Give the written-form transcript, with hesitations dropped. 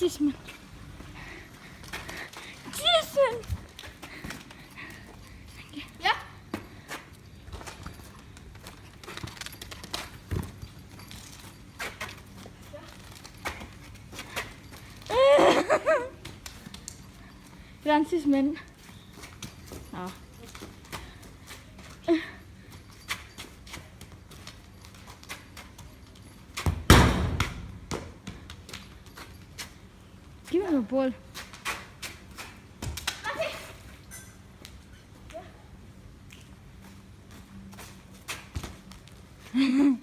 Jasmine. Jasmine. Ja? Run, Jasmine. Oh. Give him a ball. Warte.